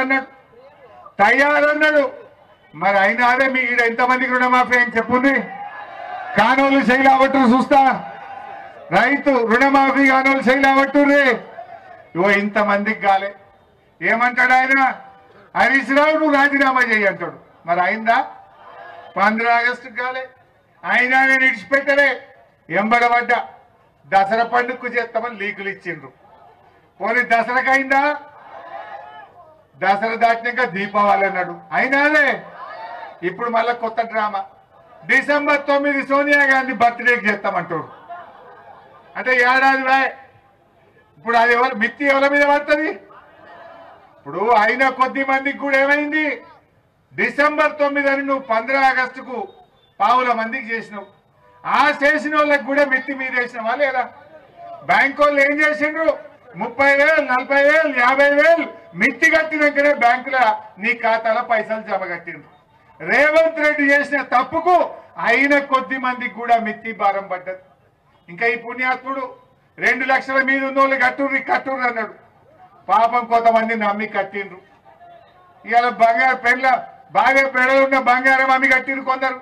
అన్నాడు, తయారన్నాడు. మరి అయినా అదే మీ ఈడ ఎంతమందికి రుణమాఫీ అని చెప్పుంది. కానోళ్ళు చేయలేవట్టు చూస్తా, రైతు రుణమాఫీ కానోళ్ళు చేయలేవట్టుర్రే. ఇవో ఇంతమందికి కాలే. ఏమంటాడు ఆయన? హరీష్ రావు నువ్వు రాజీనామా చేయి అంటాడు. మరి అయిందా? 15 ఆగస్టుకు కాలే. అయినా నేను ఇడిచిపెట్టలే, ఎంబడబడ్డా. దసరా పండుగకు చేస్తామని లీకులు ఇచ్చిండ్రు. పోనీ దసరాకి అయిందా? దసరా దాటినాక దీపావళి అన్నాడు, అయినాలే. ఇప్పుడు మళ్ళా కొత్త డ్రామా. డిసెంబర్ 9 సోనియా గాంధీ బర్త్డేకి చేస్తామంటాడు. అంటే ఏడాది బాయ్. ఇప్పుడు అది ఎవరు మిత్తి ఎవరి మీద పడుతుంది? ఇప్పుడు అయినా కొద్ది మందికి కూడా ఏమైంది? డిసెంబర్ 9 అని నువ్వు 15 ఆగస్టుకు పావుల మందికి చేసినావు. ఆ చేసిన వాళ్ళకి కూడా మిత్తి మీద వేసినావా లేదా? బ్యాంకు వాళ్ళు ఏం చేసిండ్రు? 30,000, 40,000, 50,000 మిత్తి కట్టినాకనే బ్యాంకుల నీ ఖాతాలో పైసలు జమ కట్టిండ్రు. రేవంత్ రెడ్డి చేసిన తప్పుకు అయిన కొద్ది మందికి కూడా మిత్తి భారం పడ్డది. ఇంకా ఈ పుణ్యాత్ముడు 2 లక్షల మీద ఉన్నోళ్ళు కట్టుర్రు అన్నాడు. పాపం కొంతమంది నమ్మి కట్టిండ్రు. ఇవాళ బంగారు బాగా పెడలున్న బంగారం అమ్మి కట్టిండ్రు. కొందరు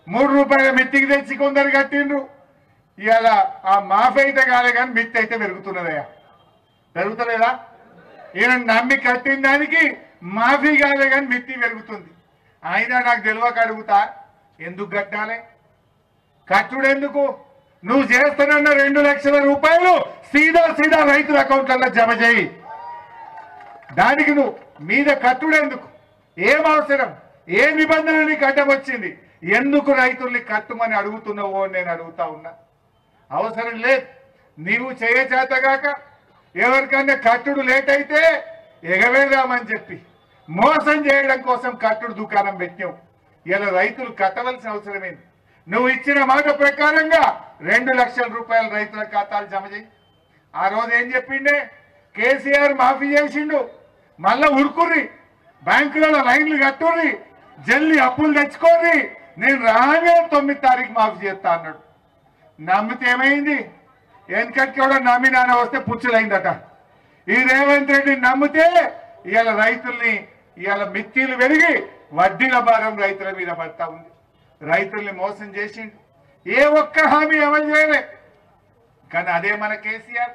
3 రూపాయల మిత్తికి తెచ్చి కొందరు కట్టిండ్రు. ఇవాళ ఆ మాఫీ అయితే కాలే కానీ మిత్తి అయితే పెరుగుతున్నదయ్యా. పెరుగుతలేదా? ఈయన నమ్మి కట్టిన దానికి మాఫీ కాలే కానీ మిత్తి పెరుగుతుంది. అయినా నాకు తెలియక అడుగుతా, ఎందుకు కట్టాలి? కట్టుడు ఎందుకు? నువ్వు చేస్తానన్న 2 లక్షల రూపాయలు సీదా రైతుల అకౌంట్లలో జమ చేయి. దానికి నువ్వు మీద కట్టుడు ఎందుకు? ఏం అవసరం? ఏ నిబంధన నీకు అడ్డం వచ్చింది? ఎందుకు రైతుల్ని కట్టుమని అడుగుతున్నావో నేను అడుగుతా ఉన్నా. అవసరం లేదు. నీవు చేయచేతగాక ఎవరికన్నా కట్టుడు లేట్ అయితే ఎగవేదామని చెప్పి మోసం చేయడం కోసం కట్టుడు దుకాణం పెట్టావు. ఇలా రైతులు కట్టవలసిన అవసరమేంది? నువ్వు ఇచ్చిన మాట ప్రకారంగా 2 లక్షల రూపాయలు రైతుల ఖాతాలు జమ చేయి. ఆ రోజు ఏం చెప్పిండే? కేసీఆర్ మాఫీ చేసిండు. మళ్ళా ఉరుకుర్రి, బ్యాంకులలో లైన్లు కట్టుర్రి, జల్లి అప్పులు తెచ్చుకోర్రి, నేను రాగానే 9 తారీఖు మాఫీ చేస్తా అన్నాడు. నమ్మితే ఏమైంది? వెనకటికి కూడా నమ్మి నాన్న వస్తే పుచ్చులైందట. ఈ రేవంత్ రెడ్డి నమ్మితే ఇవాళ రైతుల్ని ఇవాళ మిత్తిలు పెరిగి వడ్డీల భారం రైతుల మీద పడతా ఉంది. రైతుల్ని మోసం చేసిండు. ఏ ఒక్క హామీ అమలు చేయలే. కానీ అదే మన కేసీఆర్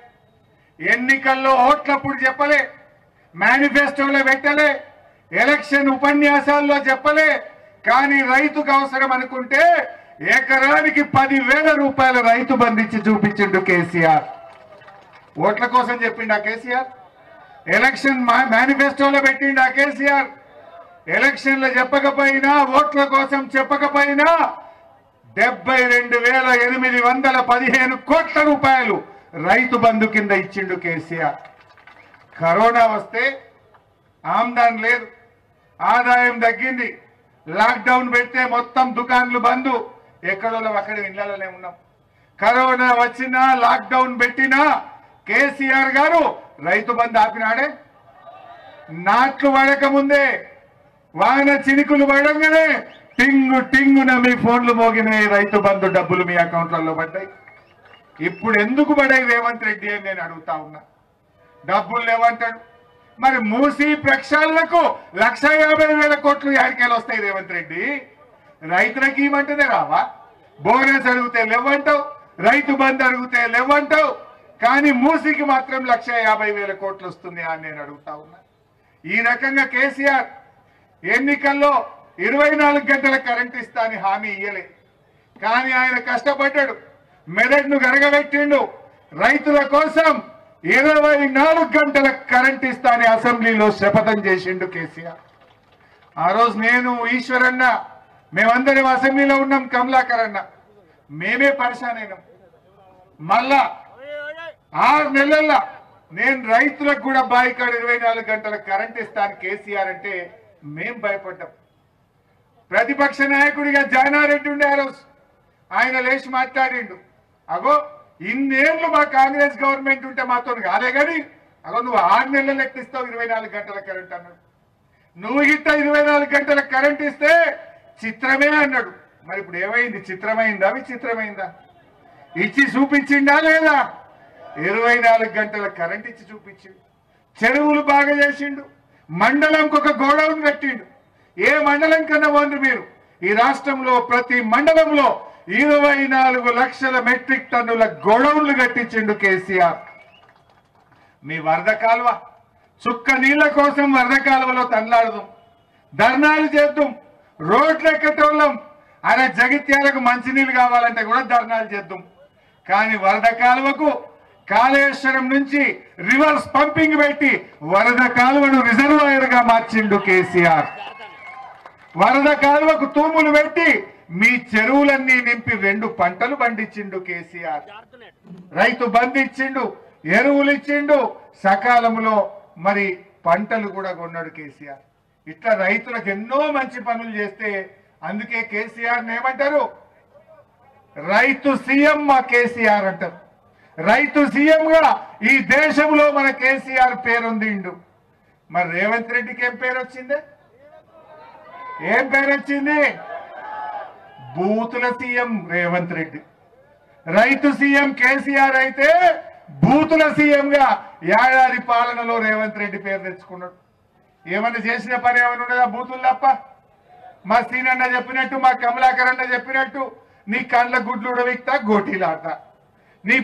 ఎన్నికల్లో ఓట్లప్పుడు చెప్పలే, మేనిఫెస్టోలో పెట్టలే, ఎలక్షన్ ఉపన్యాసాల్లో చెప్పలే. కానీ రైతుకు అవసరం అనుకుంటే ఎకరానికి 10,000 రూపాయల రైతు బంధించి చూపించిండు కేసీఆర్. ఓట్ల కోసం చెప్పిండు ఆ కేసీఆర్. ఎలక్షన్ మేనిఫెస్టోలో పెట్టిండు ఆ కేసీఆర్. ఎలక్షన్లో చెప్పకపోయినా, ఓట్ల కోసం చెప్పకపోయినా 72,815 కోట్ల రూపాయలు రైతు బంధు కింద ఇచ్చిండు కేసీఆర్. కరోనా వస్తే ఆమ్దాన్ లేదు, ఆదాయం తగ్గింది, లాక్డౌన్ పెడితే మొత్తం దుకాన్లు బంధు, ఎక్కడో అక్కడ ఇళ్లలోనే ఉన్నాం. కరోనా వచ్చినా లాక్డౌన్ పెట్టినా కేసీఆర్ గారు రైతు బంధు ఆపినాడే. నాట్లు పడక ముందే, వాన చినుకులు పడంగానే టింగున మీ ఫోన్లు మోగినాయి, రైతు బంధు డబ్బులు మీ అకౌంట్లలో పడ్డాయి. ఇప్పుడు ఎందుకు పడాయి రేవంత్ రెడ్డి అని నేను అడుగుతా ఉన్నా. డబ్బులు లేవంటాడు. మరి మూసి ప్రక్షాళనకు 1,50,000 కోట్లు యాడికేలు వస్తాయి రేవంత్ రెడ్డి? రైతులకి ఇవ్వమంటేనే రావా? బోనస్ అడిగితే లేవంటావు, రైతు బంధు అడిగితే లేవంటావు. కానీ మూసికి మాత్రం 1,50,000 కోట్లు వస్తుంది అని నేను అడుగుతా ఉన్నా. ఈ రకంగా కేసీఆర్ ఎన్నికల్లో 24 గంటల కరెంట్ ఇస్తా అని హామీ ఇయ్యలే. కానీ ఆయన కష్టపడ్డాడు, మెదడును గరగబెట్టిండు. రైతుల కోసం 24 గంటల కరెంట్ ఇస్తా అని అసెంబ్లీలో శపథం చేసిండు కేసీఆర్. ఆ రోజు నేను, ఈశ్వరన్న, మేమందరం అసెంబ్లీలో ఉన్నాం. కమలాకర్ అన్న, మేమే పరిశాన్ అయినాం. మళ్ళా 6 నెలల్లో నేను రైతులకు కూడా బాయికాడు 24 గంటల కరెంట్ ఇస్తాను కేసీఆర్ అంటే మేం భయపడ్డాం. ప్రతిపక్ష నాయకుడిగా జానారెడ్డి ఉండే ఆ రోజు ఆయన లేచి మాట్లాడిండు. అగో ఇన్నేళ్లు మా కాంగ్రెస్ గవర్నమెంట్ ఉంటే మాతో కాలే కానీ అగో నువ్వు 6 నెలలు ఎక్కిస్తావు 24 గంటల కరెంట్ అన్నాడు. నువ్వు గిట్ట 24 గంటల కరెంట్ ఇస్తే చిత్రమే అన్నాడు. మరి ఇప్పుడు ఏమైంది? చిత్రమైందా విచిత్రమైందా? ఇచ్చి చూపించిండా లేదా? 24 గంటల కరెంట్ ఇచ్చి చూపించిండు. చెరువులు బాగా చేసిండు, మండలంకి ఒక గోడౌన్ కట్టిండు. ఏ మండలం కన్నా పోండి మీరు, ఈ రాష్ట్రంలో ప్రతి మండలంలో 24 లక్షల మెట్రిక్ టన్నుల గోడౌన్లు కట్టించిండు కేసీఆర్. మీ వరద కాలువ చుక్క నీళ్ల కోసం వరద కాలువలో తన్లాడదాం, ధర్నాలు చేద్దాం, రోడ్లు ఎక్కటోళ్ళం. ఆయన జగిత్యాలకు మంచినీళ్ళు కావాలంటే కూడా ధర్నాలు చేద్దాం. కానీ వరద కాలువకు కాళేశ్వరం నుంచి రివర్స్ పంపింగ్ పెట్టి వరద కాలువను రిజర్వాయర్ గా మార్చిండు కేసీఆర్. వరద కాలువకు తూములు పెట్టి మీ చెరువులన్నీ నింపి 2 పంటలు పండించిండు కేసీఆర్. రైతు బంధు ఇచ్చిండు, ఎరువులు ఇచ్చిండు, సకాలంలో మరి పంటలు కూడా కొన్నాడు కేసీఆర్. ఇట్లా రైతులకు ఎన్నో మంచి పనులు చేస్తే అందుకే కేసీఆర్ ఏమంటారు, రైతు సీఎం మా కేసీఆర్ అంటారు. రైతు సీఎం గా ఈ దేశంలో మన కేసీఆర్ పేరొందిండు. మరి రేవంత్ రెడ్డికి ఏం పేరు వచ్చింది? ఏం పేరు వచ్చింది? బూతుల సీఎం రేవంత్ రెడ్డి. రైతు సీఎం కేసీఆర్ అయితే బూతుల సీఎం గా ఏడాది పాలనలో రేవంత్ రెడ్డి పేరు తెచ్చుకున్నాడు. ఏమన్నా చేసిన పని ఏమైనా ఉండదా బూతులు తప్ప? మా సీనన్న చెప్పినట్టు, మా కమలాకర్ అన్న చెప్పినట్టు, నీ కండ్ల గుడ్లు ఉడవిక్తా గోటీలాడతా, నీ